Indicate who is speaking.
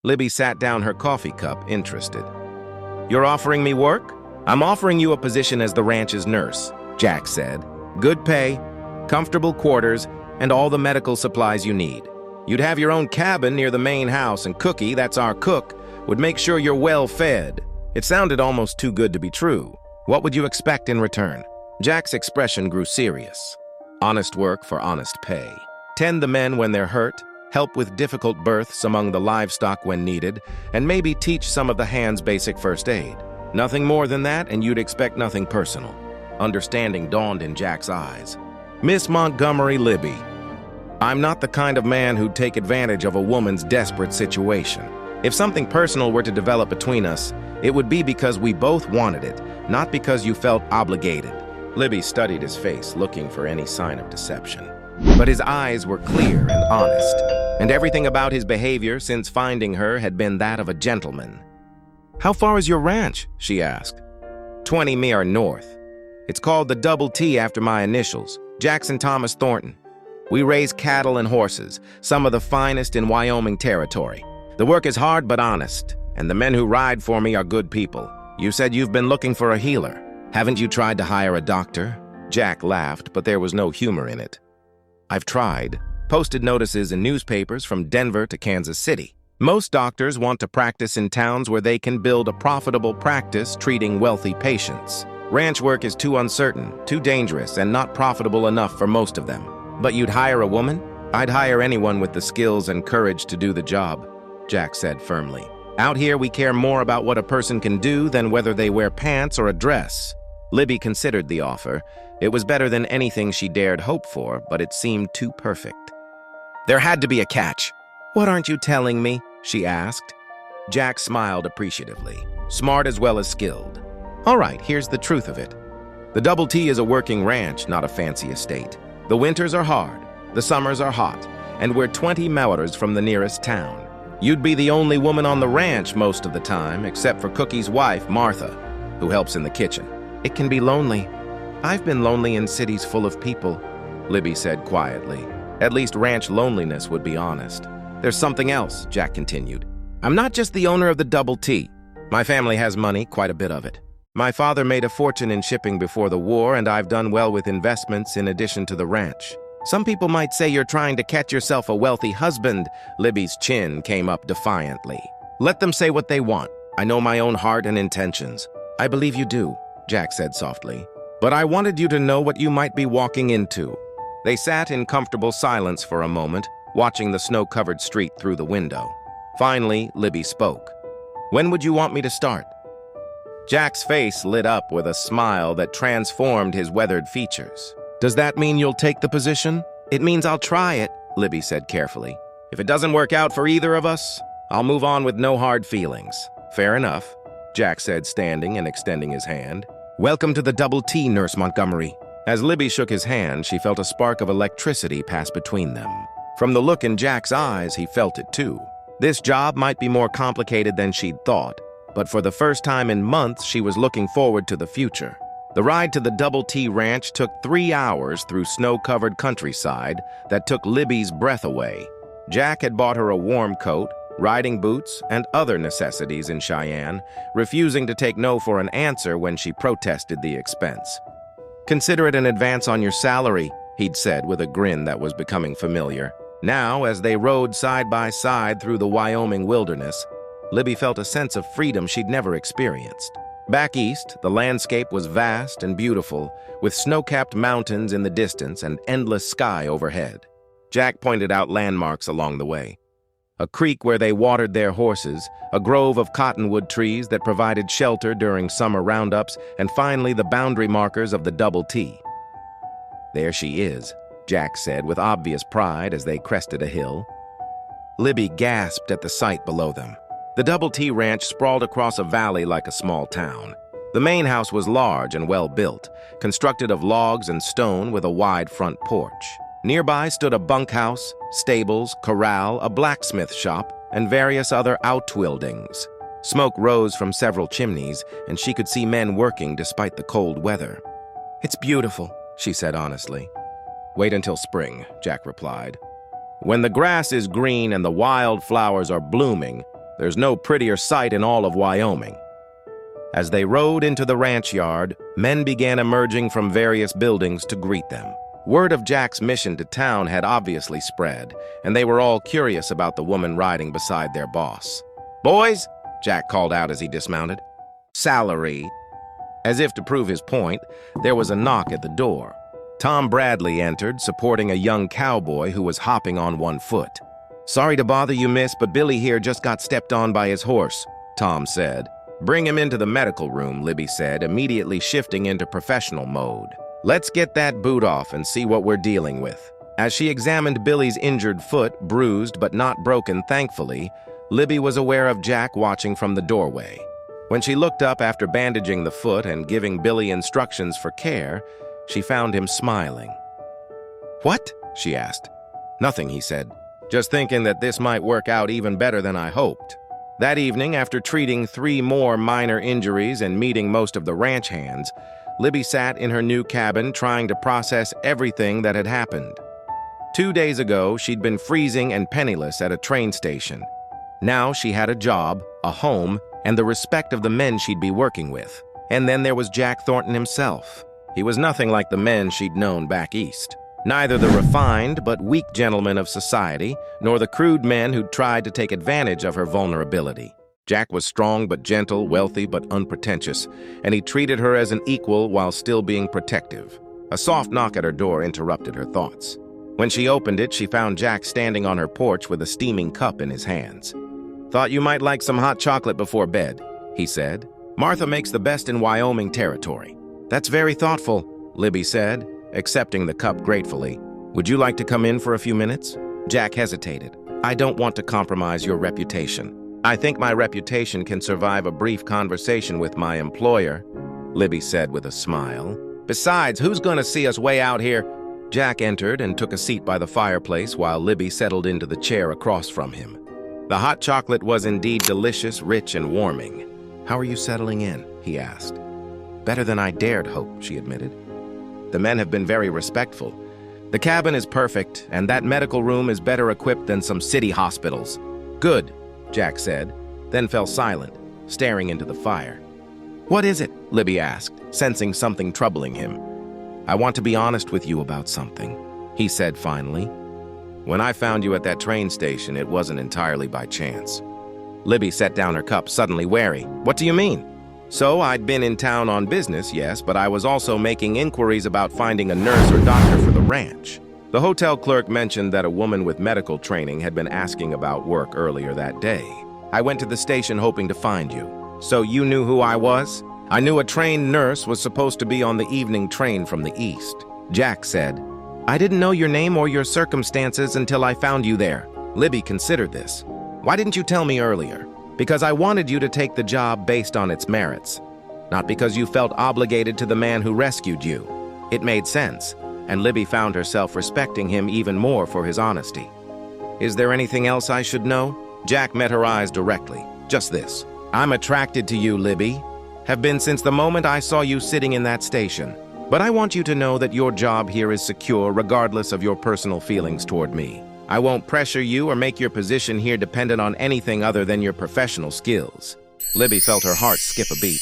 Speaker 1: Libby sat down her coffee cup, interested. "You're offering me work?" "I'm offering you a position as the ranch's nurse," Jack said. "Good pay, comfortable quarters, and all the medical supplies you need. You'd have your own cabin near the main house, and Cookie, that's our cook, would make sure you're well fed." It sounded almost too good to be true. What would you expect in return? Jack's expression grew serious. Honest work for honest pay. Tend the men when they're hurt, help with difficult births among the livestock when needed, and maybe teach some of the hands basic first aid. Nothing more than that, and you'd expect nothing personal. Understanding dawned in Jack's eyes. "Miss Montgomery Libby, I'm not the kind of man who'd take advantage of a woman's desperate situation. If something personal were to develop between us, it would be because we both wanted it, not because you felt obligated." Libby studied his face, looking for any sign of deception. But his eyes were clear and honest, and everything about his behavior since finding her had been that of a gentleman. "How far is your ranch?" she asked. 20 mir north. It's called the Double T after my initials, Jackson Thomas Thornton. We raise cattle and horses, some of the finest in Wyoming territory. The work is hard but honest, and the men who ride for me are good people. You said you've been looking for a healer. Haven't you tried to hire a doctor?" Jack laughed, but there was no humor in it. "I've tried. Posted notices in newspapers from Denver to Kansas City. Most doctors want to practice in towns where they can build a profitable practice treating wealthy patients. Ranch work is too uncertain, too dangerous, and not profitable enough for most of them. But you'd hire a woman?" "I'd hire anyone with the skills and courage to do the job," Jack said firmly. "Out here, we care more about what a person can do than whether they wear pants or a dress." Libby considered the offer. It was better than anything she dared hope for, but it seemed too perfect. There had to be a catch. "What aren't you telling me?" she asked. Jack smiled appreciatively, smart as well as skilled. "All right, here's the truth of it. The Double T is a working ranch, not a fancy estate. The winters are hard, the summers are hot, and we're 20 miles from the nearest town. You'd be the only woman on the ranch most of the time, except for Cookie's wife, Martha, who helps in the kitchen. It can be lonely. I've been lonely in cities full of people," Libby said quietly. At least ranch loneliness would be honest. "There's something else," Jack continued. "I'm not just the owner of the Double T. My family has money, quite a bit of it. My father made a fortune in shipping before the war, and I've done well with investments in addition to the ranch. Some people might say you're trying to catch yourself a wealthy husband." Libby's chin came up defiantly. "Let them say what they want. I know my own heart and intentions." "I believe you do," Jack said softly. "But I wanted you to know what you might be walking into." They sat in comfortable silence for a moment, watching the snow-covered street through the window. Finally, Libby spoke. "When would you want me to start?" Jack's face lit up with a smile that transformed his weathered features. "Does that mean you'll take the position?" "It means I'll try it," Libby said carefully. "If it doesn't work out for either of us, I'll move on with no hard feelings." "Fair enough," Jack said, standing and extending his hand. "Welcome to the Double T, Nurse Montgomery." As Libby shook his hand, she felt a spark of electricity pass between them. From the look in Jack's eyes, he felt it too. This job might be more complicated than she'd thought, but for the first time in months, she was looking forward to the future. The ride to the Double T Ranch took 3 hours through snow-covered countryside that took Libby's breath away. Jack had bought her a warm coat, riding boots, and other necessities in Cheyenne, refusing to take no for an answer when she protested the expense. "Consider it an advance on your salary," he'd said with a grin that was becoming familiar. Now, as they rode side by side through the Wyoming wilderness, Libby felt a sense of freedom she'd never experienced. Back east, the landscape was vast and beautiful, with snow-capped mountains in the distance and endless sky overhead. Jack pointed out landmarks along the way. A creek where they watered their horses, a grove of cottonwood trees that provided shelter during summer roundups, and finally the boundary markers of the Double T. "There she is," Jack said with obvious pride as they crested a hill. Libby gasped at the sight below them. The Double T Ranch sprawled across a valley like a small town. The main house was large and well-built, constructed of logs and stone with a wide front porch. Nearby stood a bunkhouse, stables, corral, a blacksmith shop, and various other outbuildings. Smoke rose from several chimneys, and she could see men working despite the cold weather. "It's beautiful," she said honestly. "Wait until spring," Jack replied. "When the grass is green and the wild flowers are blooming, There's no prettier sight in all of Wyoming. As they rode into the ranch yard, men began emerging from various buildings to greet them. Word of Jack's mission to town had obviously spread, and they were all curious about the woman riding beside their boss. "Boys," Jack called out as he dismounted. "Salary." As if to prove his point, there was a knock at the door. Tom Bradley entered, supporting a young cowboy who was hopping on one foot. "Sorry to bother you, miss, but Billy here just got stepped on by his horse," Tom said. "Bring him into the medical room," Libby said, immediately shifting into professional mode. "Let's get that boot off and see what we're dealing with." As she examined Billy's injured foot, bruised but not broken, thankfully, Libby was aware of Jack watching from the doorway. When she looked up after bandaging the foot and giving Billy instructions for care, she found him smiling. "What?" she asked. "Nothing," he said. "Just thinking that this might work out even better than I hoped." That evening, after treating 3 more minor injuries and meeting most of the ranch hands, Libby sat in her new cabin trying to process everything that had happened. 2 days ago, she'd been freezing and penniless at a train station. Now she had a job, a home, and the respect of the men she'd be working with. And then there was Jack Thornton himself. He was nothing like the men she'd known back east. Neither the refined but weak gentlemen of society, nor the crude men who'd tried to take advantage of her vulnerability. Jack was strong but gentle, wealthy but unpretentious, and he treated her as an equal while still being protective. A soft knock at her door interrupted her thoughts. When she opened it, she found Jack standing on her porch with a steaming cup in his hands. "Thought you might like some hot chocolate before bed," he said. "Martha makes the best in Wyoming territory." "That's very thoughtful," Libby said, accepting the cup gratefully. "Would you like to come in for a few minutes?" Jack hesitated. "I don't want to compromise your reputation. I think my reputation can survive a brief conversation with my employer," Libby said with a smile. "Besides, who's going to see us way out here?" Jack entered and took a seat by the fireplace while Libby settled into the chair across from him. The hot chocolate was indeed delicious, rich, and warming. "How are you settling in?" he asked. "Better than I dared hope," she admitted. "The men have been very respectful. The cabin is perfect, and that medical room is better equipped than some city hospitals." "Good," Jack said, then fell silent, staring into the fire. "What is it?" Libby asked, sensing something troubling him. "I want to be honest with you about something," he said finally. "When I found you at that train station, it wasn't entirely by chance." Libby set down her cup, suddenly wary. "What do you mean?" "So I'd been in town on business, yes, but I was also making inquiries about finding a nurse or doctor for the ranch. The hotel clerk mentioned that a woman with medical training had been asking about work earlier that day. I went to the station hoping to find you. So you knew who I was?" "I knew a trained nurse was supposed to be on the evening train from the east," Jack said. "I didn't know your name or your circumstances until I found you there." Libby considered this. "Why didn't you tell me earlier?" "Because I wanted you to take the job based on its merits, not because you felt obligated to the man who rescued you." It made sense, and Libby found herself respecting him even more for his honesty. "Is there anything else I should know?" Jack met her eyes directly. "Just this. I'm attracted to you, Libby. Have been since the moment I saw you sitting in that station. But I want you to know that your job here is secure regardless of your personal feelings toward me. I won't pressure you or make your position here dependent on anything other than your professional skills." Libby felt her heart skip a beat.